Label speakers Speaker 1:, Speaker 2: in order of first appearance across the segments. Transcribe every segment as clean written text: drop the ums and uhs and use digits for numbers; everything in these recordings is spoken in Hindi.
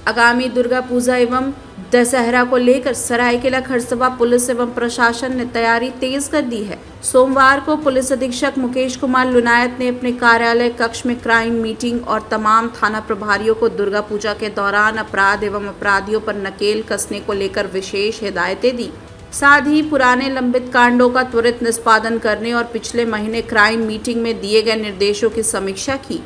Speaker 1: आगामी दुर्गा पूजा एवं दशहरा को लेकर सरायकेला खरसवा पुलिस एवं प्रशासन ने तैयारी तेज कर दी है। सोमवार को पुलिस अधीक्षक मुकेश कुमार लुनायत ने अपने कार्यालय कक्ष में क्राइम मीटिंग और तमाम थाना प्रभारियों को दुर्गा पूजा के दौरान अपराध एवं अपराधियों पर नकेल कसने को लेकर विशेष हिदायतें दी। साथ ही पुराने लंबित कांडों का त्वरित निष्पादन करने और पिछले महीने क्राइम मीटिंग में दिए गए निर्देशों की समीक्षा की।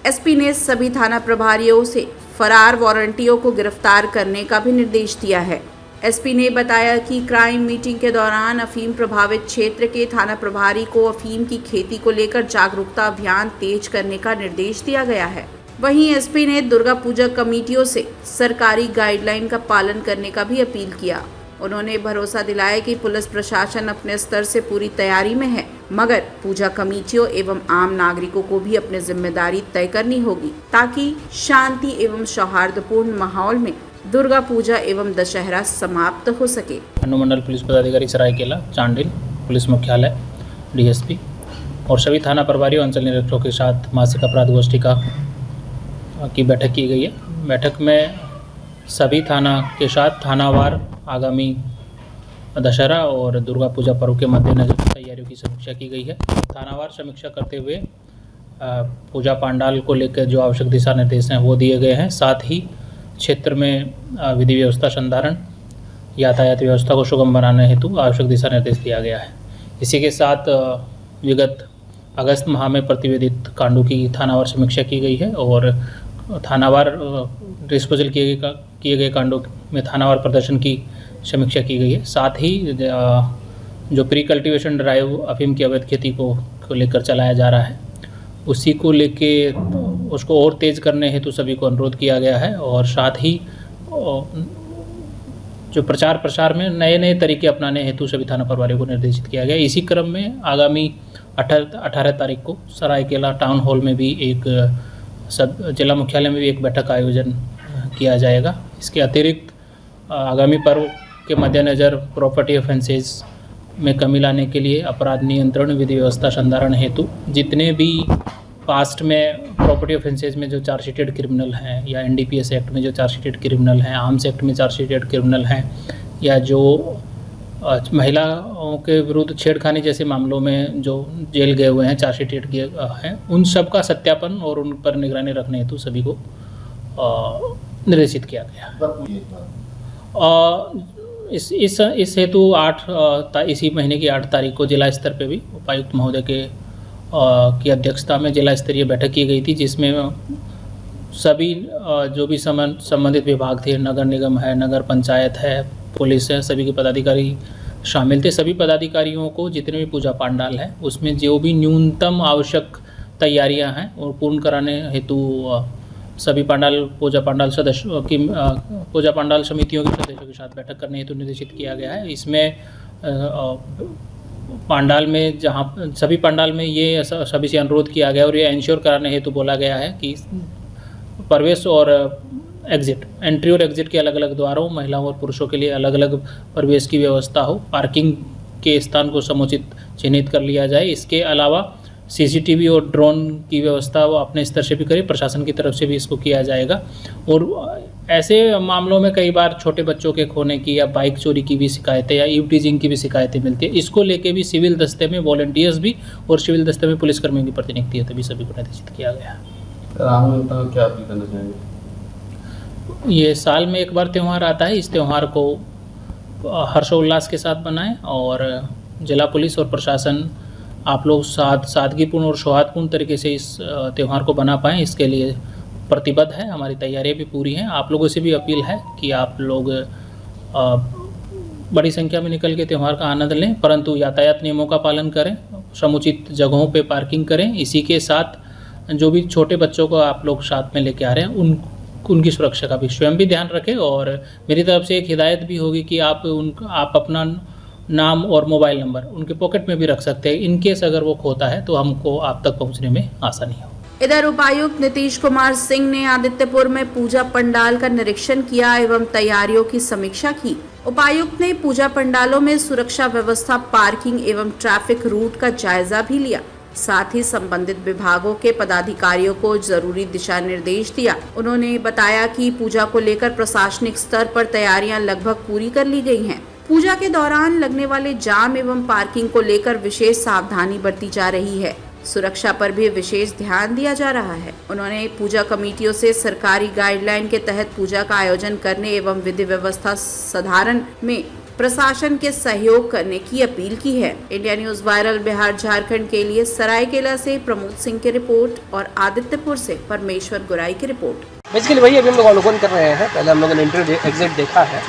Speaker 1: एसपी ने सभी थाना प्रभारियों से फरार वारंटियों को गिरफ्तार करने का भी निर्देश दिया है। एसपी ने बताया कि क्राइम मीटिंग के दौरान अफीम प्रभावित क्षेत्र के थाना प्रभारी को अफीम की खेती को लेकर जागरूकता अभियान तेज करने का निर्देश दिया गया है। वहीं एसपी ने दुर्गा पूजा कमेटियों से सरकारी गाइडलाइन का पालन करने का भी अपील किया। उन्होंने भरोसा दिलाया कि पुलिस प्रशासन अपने स्तर से पूरी तैयारी में है, मगर पूजा कमेटियों एवं आम नागरिकों को भी अपनी जिम्मेदारी तय करनी होगी ताकि शांति एवं सौहार्दपूर्ण माहौल में दुर्गा पूजा एवं दशहरा समाप्त हो सके।
Speaker 2: अनुमंडल पुलिस पदाधिकारी सरायकेला, चांडिल, पुलिस मुख्यालय, डीएसपी और सभी थाना प्रभारियों, अंचल निरीक्षकों के साथ मासिक अपराध गोष्ठी की बैठक की गई है। बैठक में सभी थाना के साथ थानावार आगामी दशहरा और दुर्गा पूजा पर्व के मद्देनजर तैयारियों की समीक्षा की गई है। थानावार समीक्षा करते हुए पूजा पंडाल को लेकर जो आवश्यक दिशा निर्देश हैं वो दिए गए हैं। साथ ही क्षेत्र में विधि व्यवस्था संधारण, यातायात व्यवस्था को सुगम बनाने हेतु आवश्यक दिशा निर्देश दिया गया है। इसी के साथ विगत अगस्त माह में प्रतिवेदित कांडों की थानावार समीक्षा की गई है और थानावार डिस्पोजल किए गए कांडों में थानावार प्रदर्शन की समीक्षा की गई है। साथ ही जो प्री कल्टीवेशन ड्राइव अफीम की अवैध खेती को लेकर चलाया जा रहा है, उसी को लेके उसको और तेज़ करने हेतु सभी को अनुरोध किया गया है। और साथ ही जो प्रचार प्रसार में नए नए तरीके अपनाने हेतु सभी थाना प्रभारियों को निर्देशित किया गया। इसी क्रम में आगामी 18 तारीख को सरायकेला टाउन हॉल में भी जिला मुख्यालय में भी एक बैठक का आयोजन किया जाएगा। इसके अतिरिक्त आगामी पर्व के मद्देनज़र प्रॉपर्टी ऑफेंसेस में कमी लाने के लिए अपराध नियंत्रण, विधि व्यवस्था संधारण हेतु जितने भी पास्ट में प्रॉपर्टी ऑफेंसेस में जो चार्जशीटेड क्रिमिनल हैं या एनडीपीएस एक्ट में जो चार्जशीटेड क्रिमिनल हैं, आर्म्स एक्ट में चार्जशीटेड क्रिमिनल हैं या जो महिलाओं के विरुद्ध छेड़खानी जैसे मामलों में जो जेल गए हुए हैं, चार्जशीटेड हैं, उन सब का सत्यापन और उन पर निगरानी रखने हेतु सभी को निर्देशित किया गया। इस हेतु इसी महीने की 8 तारीख को जिला स्तर पे भी उपायुक्त महोदय की अध्यक्षता में जिला स्तरीय बैठक की गई थी, जिसमें सभी जो भी संबंधित विभाग थे, नगर निगम है, नगर पंचायत है, पुलिस है, सभी के पदाधिकारी शामिल थे। सभी पदाधिकारियों को जितने भी पूजा पंडाल है उसमें जो भी न्यूनतम आवश्यक तैयारियां हैं और पूर्ण कराने हेतु सभी पूजा पंडाल समितियों के सदस्यों के साथ बैठक करने हेतु निर्देशित किया गया है। इसमें पंडाल में सभी पंडाल में ये सभी से अनुरोध किया गया और ये इंश्योर कराने हेतु बोला गया है कि प्रवेश और एग्जिट, एंट्री और एग्जिट के अलग अलग द्वारों, महिलाओं और पुरुषों के लिए अलग अलग प्रवेश की व्यवस्था हो, पार्किंग के स्थान को समुचित चिन्हित कर लिया जाए। इसके अलावा सीसीटीवी और ड्रोन की व्यवस्था वो अपने स्तर से भी करें, प्रशासन की तरफ से भी इसको किया जाएगा। और ऐसे मामलों में कई बार छोटे बच्चों के खोने की या बाइक चोरी की भी शिकायतें या ईव टीजिंग की भी शिकायतें मिलती है। इसको लेके भी सिविल दस्ते में वॉलंटियर्स भी और सिविल दस्ते में पुलिसकर्मियों की प्रतिनियुक्ति है, तभी सभी को निर्देशित किया गया।
Speaker 3: क्या अपील करना चाहेंगे?
Speaker 2: ये साल में एक बार त्यौहार आता है, इस त्यौहार को हर्षोल्लास के साथ बनाएं और जिला पुलिस और प्रशासन आप लोग सादगीपूर्ण और सौहार्दपूर्ण तरीके से इस त्यौहार को बना पाएँ, इसके लिए प्रतिबद्ध है। हमारी तैयारियां भी पूरी हैं। आप लोगों से भी अपील है कि आप लोग बड़ी संख्या में निकल के त्यौहार का आनंद लें, परंतु यातायात नियमों का पालन करें, समुचित जगहों पे पार्किंग करें। इसी के साथ जो भी छोटे बच्चों को आप लोग साथ में लेके आ रहे हैं उनकी सुरक्षा का भी स्वयं भी ध्यान रखें। और मेरी तरफ से एक हिदायत भी होगी कि आप अपना नाम और मोबाइल नंबर उनके पॉकेट में भी रख सकते हैं, इनकेस अगर वो खोता है तो हमको आप तक पहुंचने में आसानी हो।
Speaker 1: इधर उपायुक्त नीतीश कुमार सिंह ने आदित्यपुर में पूजा पंडाल का निरीक्षण किया एवं तैयारियों की समीक्षा की। उपायुक्त ने पूजा पंडालों में सुरक्षा व्यवस्था, पार्किंग एवं ट्रैफिक रूट का जायजा भी लिया। साथ ही संबंधित विभागों के पदाधिकारियों को जरूरी दिशा निर्देश दिया। उन्होंने बताया कि पूजा को लेकर प्रशासनिक स्तर पर तैयारियां लगभग पूरी कर ली गई हैं। पूजा के दौरान लगने वाले जाम एवं पार्किंग को लेकर विशेष सावधानी बरती जा रही है। सुरक्षा पर भी विशेष ध्यान दिया जा रहा है। उन्होंने पूजा कमेटियों से सरकारी गाइडलाइन के तहत पूजा का आयोजन करने एवं विधि व्यवस्था सुधारने में प्रशासन के सहयोग करने की अपील की है। India news viral Bihar Jharkhand के लिए सरायकेला से प्रमोद सिंह की रिपोर्ट और आदित्यपुर से परमेश्वर गुराई की रिपोर्ट।
Speaker 4: बेसिकली वही अभी हम लोग अवलोकन कर रहे हैं। पहले हम लोगों ने एंट्री एग्जिट देखा है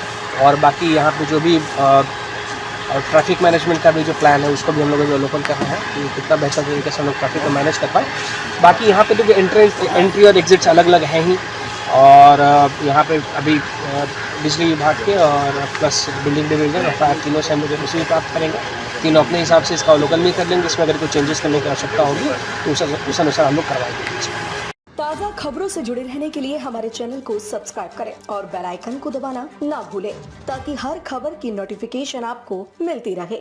Speaker 4: और बाकी यहाँ पे जो भी ट्रैफिक मैनेजमेंट का भी जो प्लान है उसको भी हम लोग अवलोकन कर रहे हैं कि कितना बेहतर तरीके से हम लोग ट्रैफिक को मैनेज कर पाए। बाकी यहाँ पे देखिए एंट्री और एग्जिट्स अलग अलग हैं ही, और यहाँ पे अभी बिजली विभाग के और प्लस बिल्डिंग डिवीजन और फायर तीनों से हम लोग रिसीव प्राप्त करेंगे। तीनों अपने हिसाब से इसका अवलोकन भी कर लेंगे। इसमें अगर कोई चेंजेस करने की आवश्यकता होगी तो उस अनुसार हम लोग करवाएंगे।
Speaker 5: ताज़ा खबरों से जुड़े रहने के लिए हमारे चैनल को सब्सक्राइब करें और बेल आइकन को दबाना ना भूलें ताकि हर खबर की नोटिफिकेशन आपको मिलती रहे।